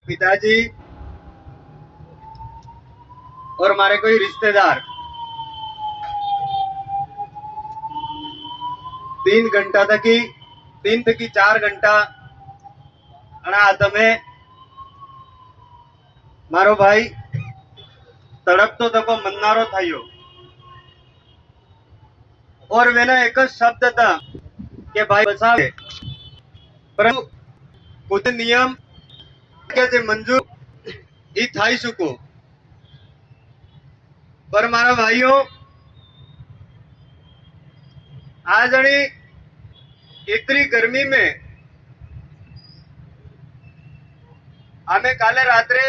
पिताजी और हमारे कोई रिश्तेदार 3 घंटा थकी 4 घंटा अणा तमे मारो भाई तड़पतो तको मन्नारो थयो और वेना एक शब्द था कि भाई बचावे परंतु कुछ नियम के जे मंजूर ई थाई शुको पर मारा भाइयों आज इतनी गर्मी में हमें काले रात्रे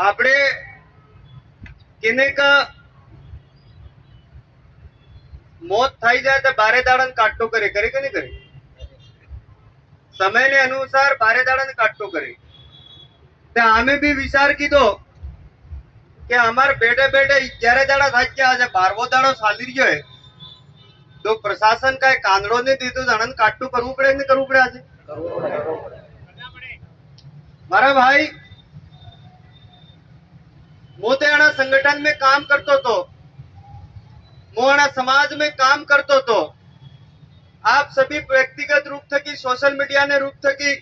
आपने किने का मौत थाई जाए तो 12 दाड़न काटो करे करे कि नहीं करे समय ने अनुसार 12 दाड़न काटो करे ते हमें भी विचार की दो कि हमारे बेटे बेटे 11 दाड़ा था क्या आज 12वो दाड़ो साली रही है तो प्रशासन का कांदड़ो ने दी तो दाड़न काटू करवू पड़े नहीं करवू पड़े आज मारा भाई मोते आना संगठन में काम करतो तो मोहना समाज में काम करतो तो आप सभी व्यक्तिगत रूप थकी सोशल मीडिया ने रूप थकी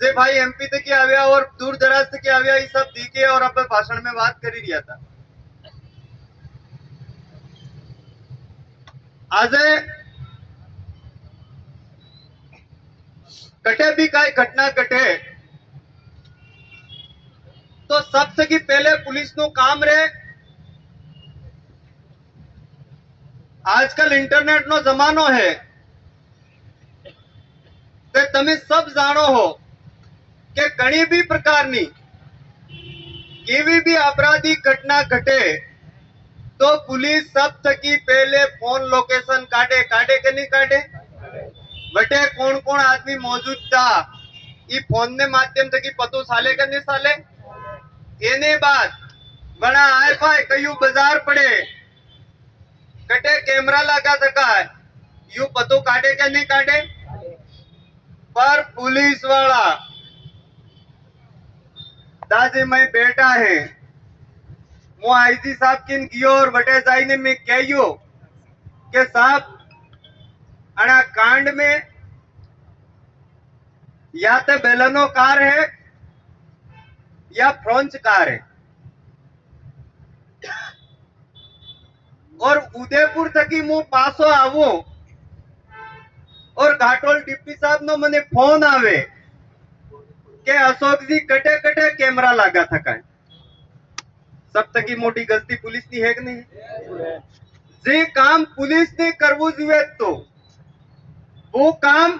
जे भाई एमपी तक आव्या और दूर दराज तक आव्या ये सब दिखे और अब भाषण में बात करी रिया था आज कटे भी काई घटना घटे तो सबसे पहले पुलिस नु काम रहे आजकल इंटरनेट नो जमानो है ते तमे सब जानो हो कि घणी भी प्रकारनी केवी भी आपराधिक घटना घटे तो पुलिस सब थकी पहले फोन लोकेशन काटे काटे के नहीं काटे बटे कौन कौन आदमी मौजूद था ई फोन ने माध्यम थकी पतो साले के नहीं साले एने बाद बड़ा आए पाए कयू बाजार पड़े कटे कैमरा लगा सका यू पतो काटे के नहीं काटे पर पुलिस वाला दादी मैं बेटा है वो आईजी साहब किन कियो और बटे जाई ने मैं कहियो के साहब अना कांड में या तो बेलनो कार है या फ्रॉन्च कार है और उदयपुर थकी मु पासो आवो और घाटोल डिप्टी साहब नो मने फोन आवे के अशोक जी कटे कटे कैमरा लगा थका सब तकी मोटी गलती पुलिस की है कि नहीं जे काम पुलिस ने करवू जुए तो वो काम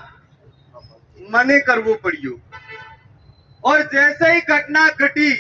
मने करवू पड़ियो और जैसे ही घटना घटी